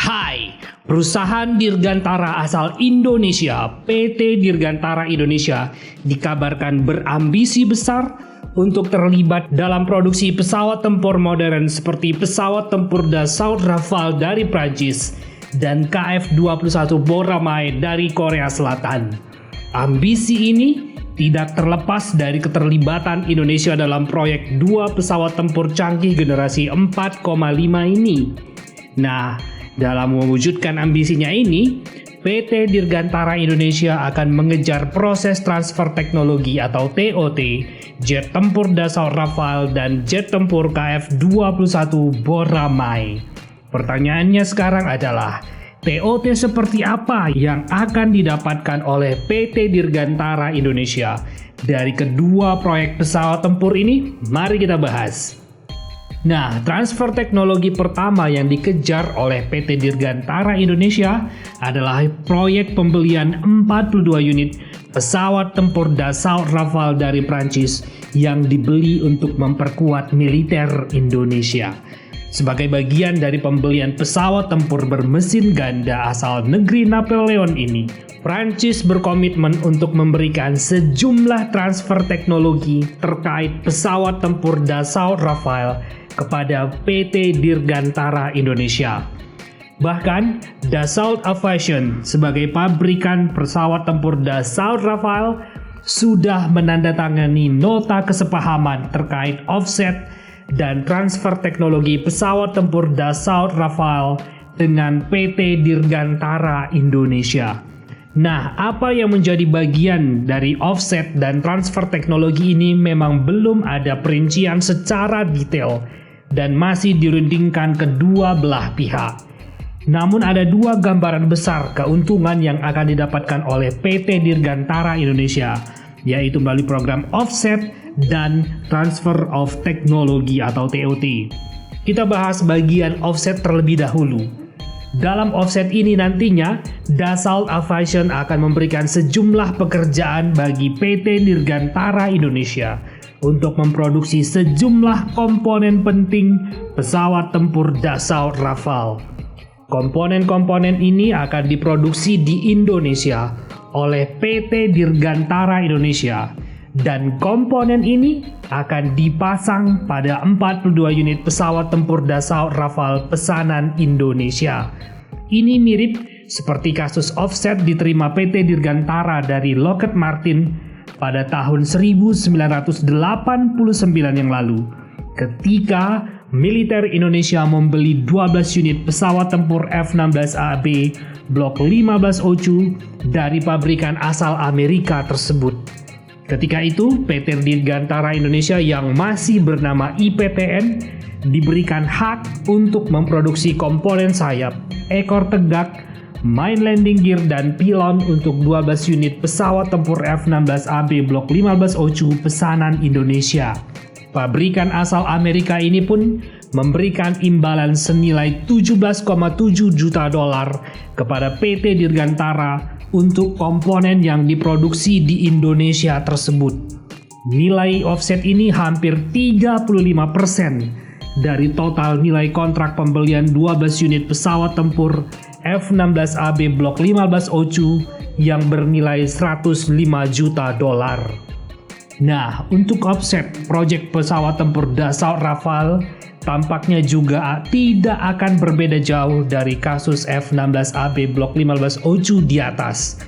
Hai, perusahaan Dirgantara asal Indonesia, PT Dirgantara Indonesia, dikabarkan berambisi besar untuk terlibat dalam produksi pesawat tempur modern seperti pesawat tempur Dassault Rafale dari Prancis dan KF-21 Boramae dari Korea Selatan. Ambisi ini tidak terlepas dari keterlibatan Indonesia dalam proyek 2 pesawat tempur canggih generasi 4,5 ini. Nah, dalam mewujudkan ambisinya ini, PT Dirgantara Indonesia akan mengejar proses transfer teknologi atau TOT jet tempur Dassault Rafale dan jet tempur KF-21 Boramae. Pertanyaannya sekarang adalah, TOT seperti apa yang akan didapatkan oleh PT Dirgantara Indonesia dari kedua proyek pesawat tempur ini? Mari kita bahas. Nah, transfer teknologi pertama yang dikejar oleh PT Dirgantara Indonesia adalah proyek pembelian 42 unit pesawat tempur Dassault Rafale dari Prancis yang dibeli untuk memperkuat militer Indonesia. Sebagai bagian dari pembelian pesawat tempur bermesin ganda asal negeri Napoleon ini, Prancis berkomitmen untuk memberikan sejumlah transfer teknologi terkait pesawat tempur Dassault Rafale kepada PT Dirgantara Indonesia. Bahkan, Dassault Aviation sebagai pabrikan pesawat tempur Dassault Rafale sudah menandatangani nota kesepahaman terkait offset dan transfer teknologi pesawat tempur Dassault Rafale dengan PT Dirgantara Indonesia. Nah, apa yang menjadi bagian dari offset dan transfer teknologi ini memang belum ada perincian secara detail dan masih dirundingkan kedua belah pihak. Namun ada dua gambaran besar keuntungan yang akan didapatkan oleh PT Dirgantara Indonesia, yaitu melalui program offset dan transfer of technology atau TOT. Kita bahas bagian offset terlebih dahulu. Dalam offset ini nantinya, Dassault Aviation akan memberikan sejumlah pekerjaan bagi PT Dirgantara Indonesia untuk memproduksi sejumlah komponen penting pesawat tempur Dassault Rafale. Komponen-komponen ini akan diproduksi di Indonesia oleh PT Dirgantara Indonesia, dan komponen ini akan dipasang pada 42 unit pesawat tempur Dassault Rafale pesanan Indonesia. Ini mirip seperti kasus offset diterima PT Dirgantara dari Lockheed Martin pada tahun 1989 yang lalu, ketika militer Indonesia membeli 12 unit pesawat tempur F-16AB Block 15 OCU dari pabrikan asal Amerika tersebut. Ketika itu, PT Dirgantara Indonesia yang masih bernama IPTN diberikan hak untuk memproduksi komponen sayap, ekor tegak, main landing gear, dan pilon untuk 12 unit pesawat tempur F-16AB Block 15 OCU pesanan Indonesia. Pabrikan asal Amerika ini pun memberikan imbalan senilai 17,7 juta dolar kepada PT Dirgantara untuk komponen yang diproduksi di Indonesia tersebut. Nilai offset ini hampir 35% dari total nilai kontrak pembelian 12 unit pesawat tempur F-16AB Block 15 OCU yang bernilai 105 juta dolar. Nah, untuk offset proyek pesawat tempur Dassault Rafale tampaknya juga tidak akan berbeda jauh dari kasus F-16AB Block 15 OCU di atas.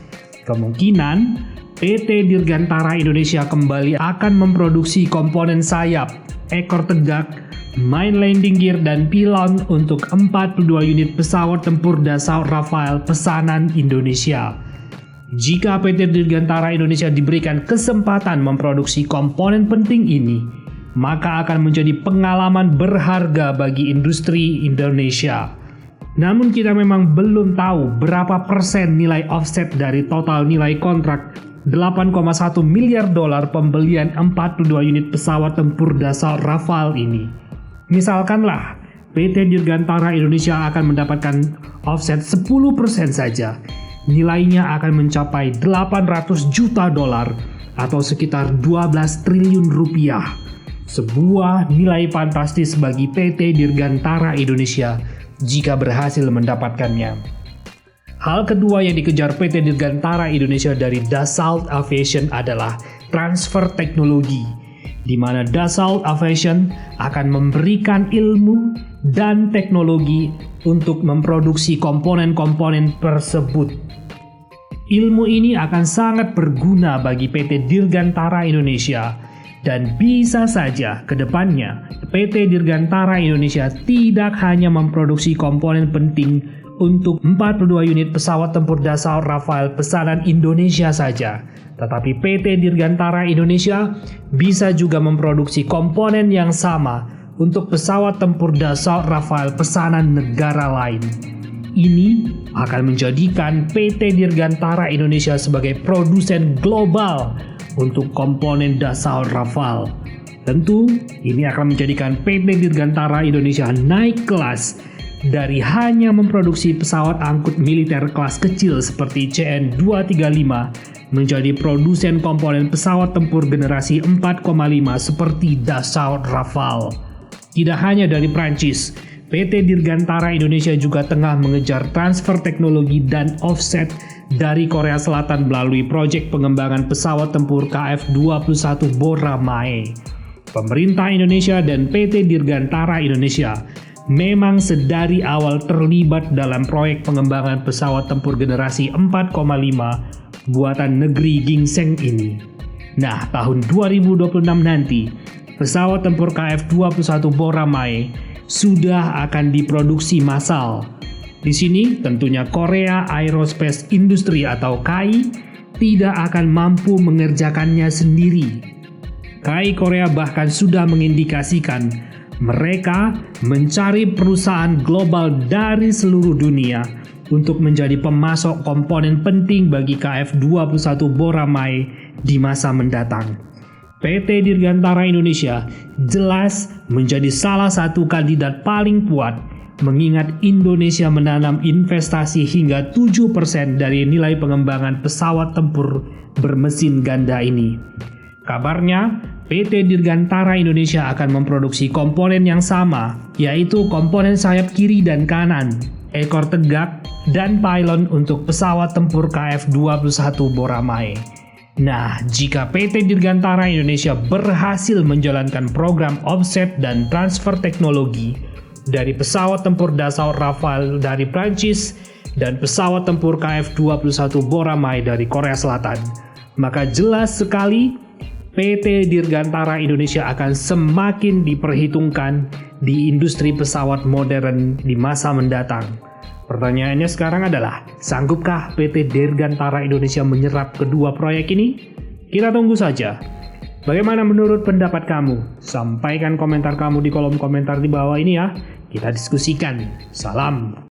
Kemungkinan PT Dirgantara Indonesia kembali akan memproduksi komponen sayap, ekor tegak, main landing gear, dan pilon untuk 42 unit pesawat tempur Dassault Rafale pesanan Indonesia. Jika PT Dirgantara Indonesia diberikan kesempatan memproduksi komponen penting ini, maka akan menjadi pengalaman berharga bagi industri Indonesia. Namun kita memang belum tahu berapa persen nilai offset dari total nilai kontrak 8,1 miliar dolar pembelian 42 unit pesawat tempur Dassault Rafale ini. Misalkanlah PT Dirgantara Indonesia akan mendapatkan offset 10% saja. Nilainya akan mencapai 800 juta dolar atau sekitar 12 triliun rupiah. Sebuah nilai fantastis bagi PT Dirgantara Indonesia jika berhasil mendapatkannya. Hal kedua yang dikejar PT Dirgantara Indonesia dari Dassault Aviation adalah transfer teknologi, di mana Dassault Aviation akan memberikan ilmu dan teknologi untuk memproduksi komponen-komponen tersebut. Ilmu ini akan sangat berguna bagi PT Dirgantara Indonesia, dan bisa saja ke depannya PT Dirgantara Indonesia tidak hanya memproduksi komponen penting untuk 42 unit pesawat tempur Dassault Rafale pesanan Indonesia saja, tetapi PT Dirgantara Indonesia bisa juga memproduksi komponen yang sama untuk pesawat tempur Dassault Rafale pesanan negara lain. Ini akan menjadikan PT Dirgantara Indonesia sebagai produsen global untuk komponen Dassault Rafale. Tentu, ini akan menjadikan PT Dirgantara Indonesia naik kelas dari hanya memproduksi pesawat angkut militer kelas kecil seperti CN-235 menjadi produsen komponen pesawat tempur generasi 4,5 seperti Dassault Rafale. Tidak hanya dari Prancis, PT Dirgantara Indonesia juga tengah mengejar transfer teknologi dan offset dari Korea Selatan melalui proyek pengembangan pesawat tempur KF-21 Bora Mae. Pemerintah Indonesia dan PT Dirgantara Indonesia memang sedari awal terlibat dalam proyek pengembangan pesawat tempur generasi 4,5 buatan negeri gingseng ini. Nah, tahun 2026 nanti, pesawat tempur KF-21 Bora Mae sudah akan diproduksi massal. Di sini tentunya Korea Aerospace Industry atau KAI tidak akan mampu mengerjakannya sendiri. KAI Korea bahkan sudah mengindikasikan mereka mencari perusahaan global dari seluruh dunia untuk menjadi pemasok komponen penting bagi KF-21 Bora Mae di masa mendatang. PT Dirgantara Indonesia jelas menjadi salah satu kandidat paling kuat mengingat Indonesia menanam investasi hingga 7% dari nilai pengembangan pesawat tempur bermesin ganda ini. Kabarnya, PT Dirgantara Indonesia akan memproduksi komponen yang sama, yaitu komponen sayap kiri dan kanan, ekor tegak, dan pylon untuk pesawat tempur KF-21 Bora Mae. Nah, jika PT Dirgantara Indonesia berhasil menjalankan program offset dan transfer teknologi dari pesawat tempur Dassault Rafale dari Prancis dan pesawat tempur KF-21 Bora Mae dari Korea Selatan, maka jelas sekali PT Dirgantara Indonesia akan semakin diperhitungkan di industri pesawat modern di masa mendatang. Pertanyaannya sekarang adalah, sanggupkah PT Dirgantara Indonesia menyerap kedua proyek ini? Kita tunggu saja. Bagaimana menurut pendapat kamu? Sampaikan komentar kamu di kolom komentar di bawah ini ya. Kita diskusikan. Salam.